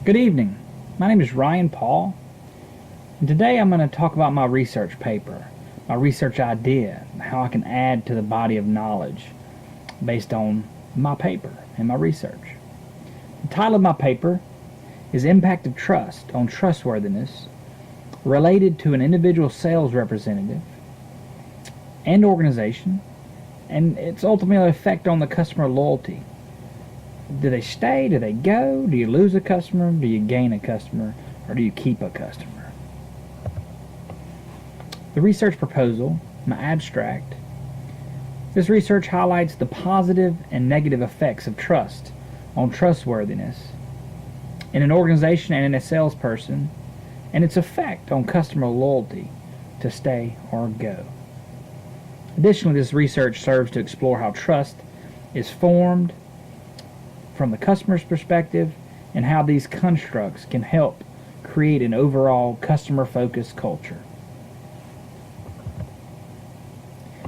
Good evening. My name is Ryan Paul, and today I'm going to talk about my research paper, my research idea, how I can add to the body of knowledge based on my paper and my research. The title of my paper is Impact of Trust on Trustworthiness related to an individual sales representative and organization, and its ultimately effect on the customer loyalty. Do they stay? Do they go? Do you lose a customer? Do you gain a customer? Or do you keep a customer? The research proposal, my abstract. This research highlights the positive and negative effects of trust on trustworthiness in an organization and in a salesperson, and its effect on customer loyalty to stay or go. Additionally, this research serves to explore how trust is formed from the customer's perspective and how these constructs can help create an overall customer-focused culture.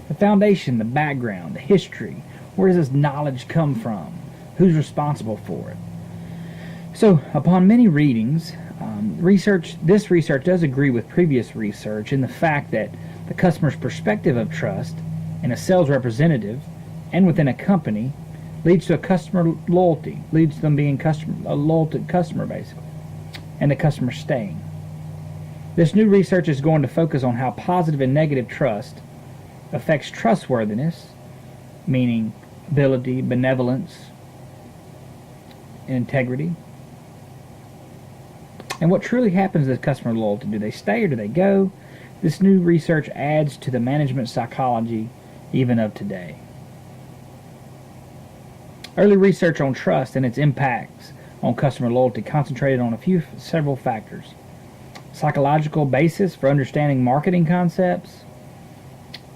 The foundation, the background, the history, where does this knowledge come from? Who's responsible for it? So, upon many readings, this research does agree with previous research in the fact that the customer's perspective of trust in a sales representative and within a company leads to a customer loyalty, leads to them being a loyal customer, basically, and the customer staying. This new research is going to focus on how positive and negative trust affects trustworthiness, meaning ability, benevolence, and integrity. And what truly happens to customer loyalty? Do they stay or do they go? This new research adds to the management psychology even of today. Early research on trust and its impacts on customer loyalty concentrated on several factors. Psychological basis for understanding marketing concepts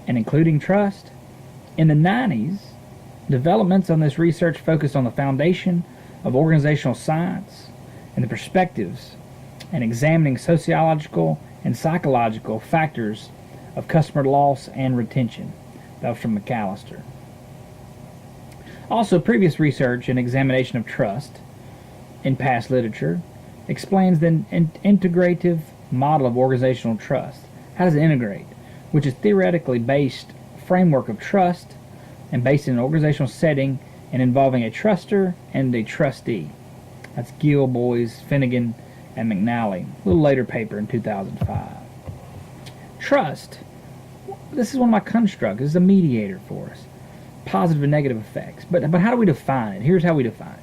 and including trust. In the 90s, developments on this research focused on the foundation of organizational science and the perspectives and examining sociological and psychological factors of customer loss and retention. That was from McAllister. Also, previous research and examination of trust in past literature explains the integrative model of organizational trust. How does it integrate? Which is theoretically based framework of trust and based in an organizational setting and involving a truster and a trustee. That's Gill, Boyes, Finnegan, and McNally. A little later paper in 2005. Trust. This is one of my constructs. This is a mediator for us. Positive and negative effects. But how do we define it? Here's how we define it.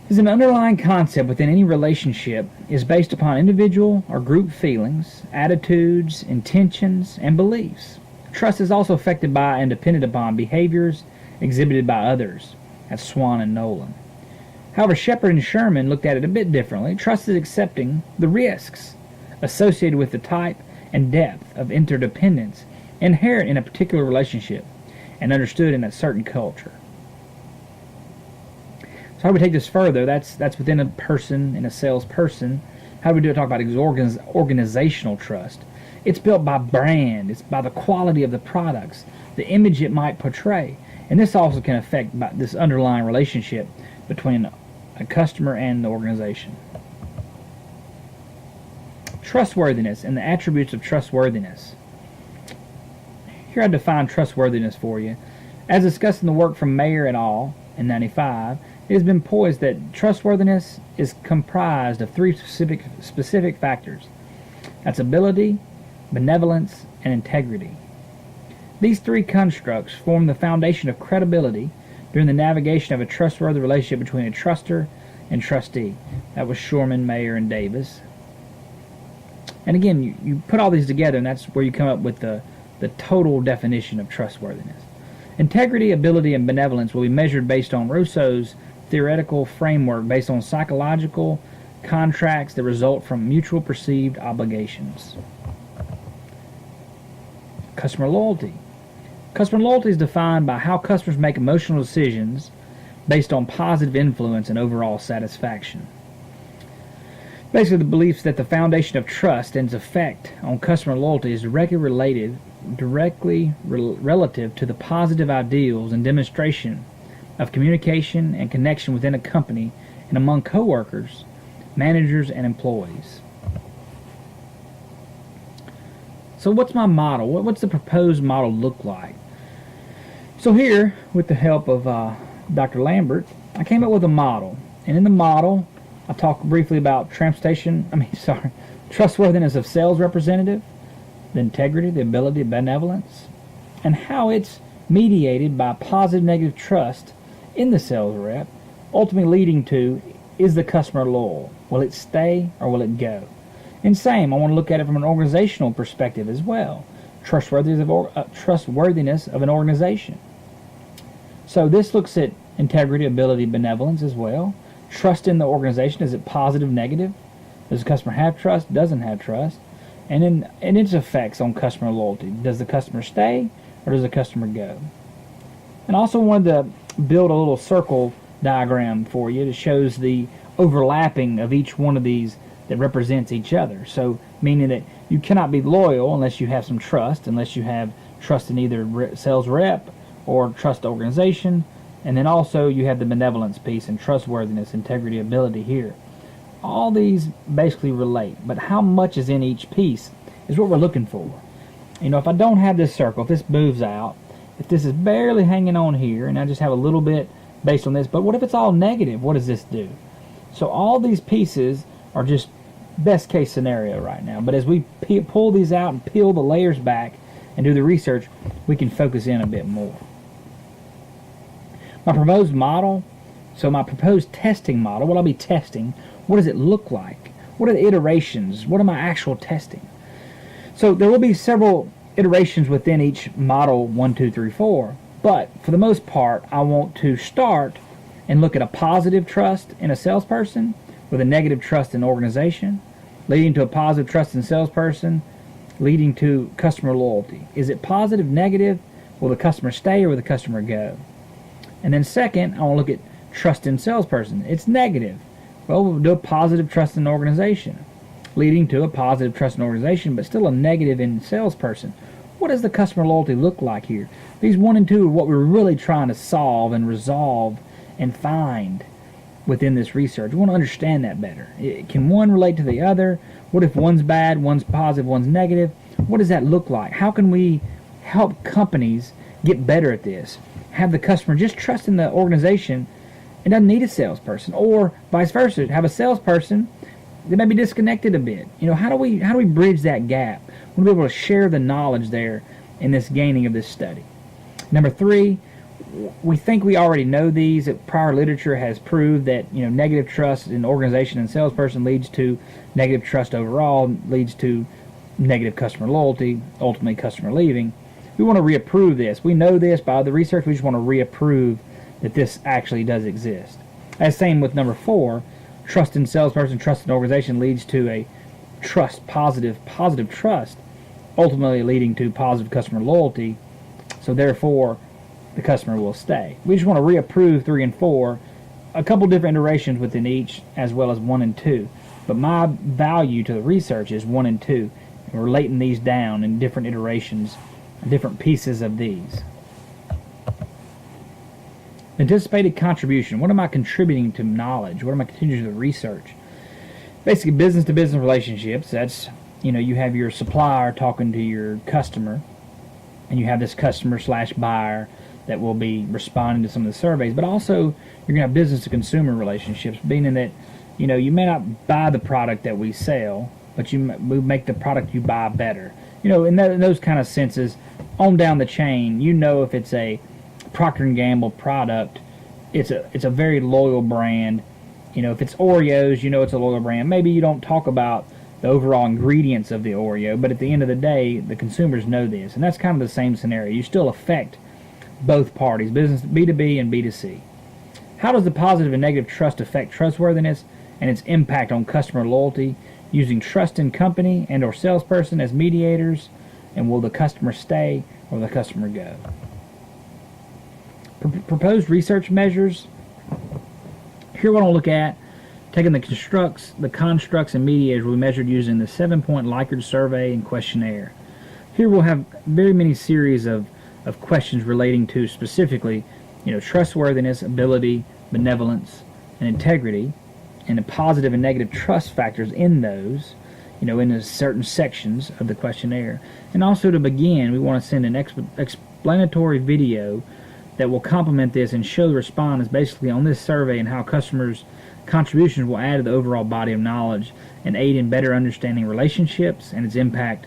Is an underlying concept within any relationship is based upon individual or group feelings, attitudes, intentions, and beliefs. Trust is also affected by and dependent upon behaviors exhibited by others. That's Swan and Nolan. However, Shepard and Sherman looked at it a bit differently. Trust is accepting the risks associated with the type and depth of interdependence inherent in a particular relationship and understood in a certain culture. So how do we take this further? That's within a person, in a salesperson. How do we do it? Talk about organizational trust. It's built by brand. It's by the quality of the products, the image it might portray. And this also can affect this underlying relationship between a customer and the organization. Trustworthiness and the attributes of trustworthiness. Here I define trustworthiness for you. As discussed in the work from Mayer et al. In 1995, it has been poised that trustworthiness is comprised of three specific factors. That's ability, benevolence, and integrity. These three constructs form the foundation of credibility during the navigation of a trustworthy relationship between a truster and trustee. That was Shorman, Mayer, and Davis. And again, you put all these together, and that's where you come up with the total definition of trustworthiness. Integrity, ability, and benevolence will be measured based on Rousseau's theoretical framework based on psychological contracts that result from mutual perceived obligations. Customer loyalty. Customer loyalty is defined by how customers make emotional decisions based on positive influence and overall satisfaction. Basically, the belief that the foundation of trust and its effect on customer loyalty is directly relative to the positive ideals and demonstration of communication and connection within a company and among coworkers managers, and employees. So what's my model? What's the proposed model look like? So here, with the help of Dr. Lambert, I came up with a model. And in the model, I talk briefly about trustworthiness of sales representative, the integrity, the ability, benevolence, and how it's mediated by positive negative trust in the sales rep, ultimately leading to, is the customer loyal? Will it stay or will it go? And same, I want to look at it from an organizational perspective as well. Trustworthiness of an organization. So this looks at integrity, ability, benevolence as well. Trust in the organization, is it positive, negative? Does the customer have trust, doesn't have trust? And then its effects on customer loyalty. Does the customer stay or does the customer go? And also wanted to build a little circle diagram for you that shows the overlapping of each one of these that represents each other. So meaning that you cannot be loyal unless you have some trust, unless you have trust in either sales rep or trust organization. And then also you have the benevolence piece and trustworthiness, integrity, ability here. All these basically relate, but how much is in each piece is what we're looking for. You know, if I don't have this circle, if this moves out, if this is barely hanging on here, and I just have a little bit based on this, but what if it's all negative? What does this do? So all these pieces are just best case scenario right now, but as we pull these out and peel the layers back and do the research, we can focus in a bit more. My proposed model, so my proposed testing model, what I'll be testing, what does it look like? What are the iterations? What am I actual testing? So there will be several iterations within each model 1, 2, 3, 4, but for the most part, I want to start and look at a positive trust in a salesperson with a negative trust in organization, leading to a positive trust in salesperson, leading to customer loyalty. Is it positive, negative? Will the customer stay or will the customer go? And then second, I want to look at trust in salesperson. It's negative. Well, we'll do a positive trust in organization, leading to a positive trust in organization, but still a negative in salesperson. What does the customer loyalty look like here? These 1 and 2 are what we're really trying to solve and resolve and find within this research. We want to understand that better. Can one relate to the other? What if one's bad, one's positive, one's negative? What does that look like? How can we help companies get better at this? Have the customer just trust in the organization and doesn't need a salesperson, or vice versa, have a salesperson that may be disconnected a bit. You know, how do we bridge that gap? We want to be able to share the knowledge there in this gaining of this study. Number 3, we think we already know these. That prior literature has proved that, you know, negative trust in organization and salesperson leads to negative trust overall, leads to negative customer loyalty, ultimately customer leaving. We want to reapprove this. We know this by the research. We just want to reapprove that this actually does exist. As same with number 4, trust in salesperson, trust in organization leads to a trust, positive trust, ultimately leading to positive customer loyalty. So therefore, the customer will stay. We just want to reapprove 3 and 4, a couple different iterations within each, as well as 1 and 2. But my value to the research is 1 and 2, and relating these down in different iterations, different pieces of these. Anticipated contribution. What am I contributing to knowledge? What am I contributing to the research? Basically, business-to-business relationships. That's, you know, you have your supplier talking to your customer, and you have this customer/buyer that will be responding to some of the surveys. But also, you're going to have business-to-consumer relationships, meaning that, you know, you may not buy the product that we sell, but we make the product you buy better. You know, in those kind of senses, on down the chain, you know, if it's a Procter & Gamble product, it's a very loyal brand. You know, if it's Oreos, you know it's a loyal brand. Maybe you don't talk about the overall ingredients of the Oreo, but at the end of the day, the consumers know this, and that's kind of the same scenario. You still affect both parties, business B2B and B2C. How does the positive and negative trust affect trustworthiness and its impact on customer loyalty, using trust in company and or salesperson as mediators, and will the customer stay or the customer go? Proposed research measures. Here we're going to look at taking the constructs and mediators we measured using the 7-point Likert survey and questionnaire. Here we'll have very many series of questions relating to specifically, you know, trustworthiness, ability, benevolence, and integrity. and the positive and negative trust factors in those, in the certain sections of the questionnaire. And also to begin, we want to send an explanatory video that will complement this and show the respondents basically on this survey and how customers' contributions will add to the overall body of knowledge and aid in better understanding relationships and its impact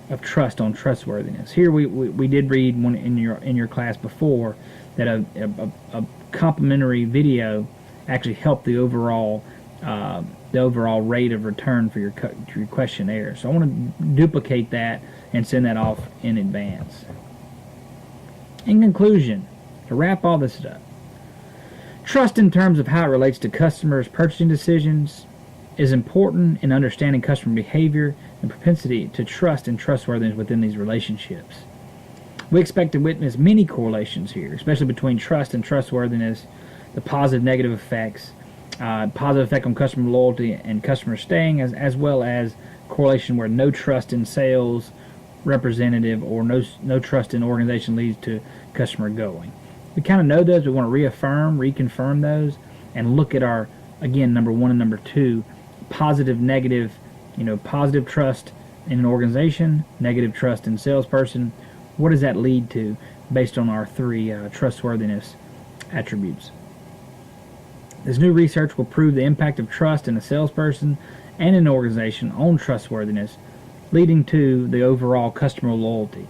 of trust on trustworthiness. Here we did read one in your class before that a complimentary video actually helped the overall rate of return for your questionnaire. So I want to duplicate that and send that off in advance. In conclusion, to wrap all this up, trust in terms of how it relates to customers' purchasing decisions is important in understanding customer behavior and propensity to trust and trustworthiness within these relationships. We expect to witness many correlations here, especially between trust and trustworthiness, the positive negative effects, positive effect on customer loyalty and customer staying, as well as correlation where no trust in sales representative or no trust in organization leads to customer going. We kind of know those. We want to reconfirm those, and look at our, again, number 1 and number 2, positive, negative, positive trust in an organization, negative trust in a salesperson. What does that lead to based on our 3 trustworthiness attributes? This new research will prove the impact of trust in a salesperson and an organization on trustworthiness, leading to the overall customer loyalty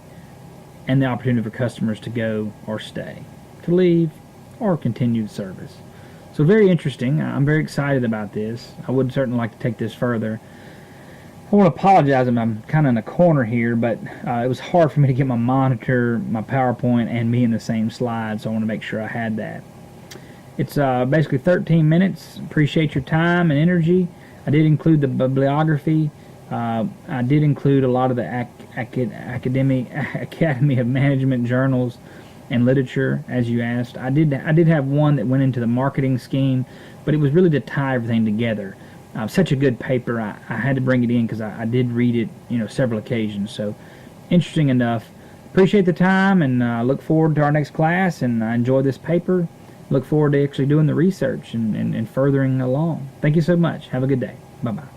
and the opportunity for customers to go or stay, to leave, or continued service. So very interesting. I'm very excited about this. I would certainly like to take this further. I want to apologize. I'm kind of in a corner here, but it was hard for me to get my monitor, my PowerPoint, and me in the same slide, so I want to make sure I had that. It's basically 13 minutes. Appreciate your time and energy. I did include the bibliography. I did include a lot of the Academy of Management journals and literature, as you asked. I did have one that went into the marketing scheme, but it was really to tie everything together. Such a good paper, I had to bring it in because I did read it, several occasions. So interesting enough. Appreciate the time, and look forward to our next class. And I enjoyed this paper. Look forward to actually doing the research and furthering along. Thank you so much. Have a good day. Bye-bye.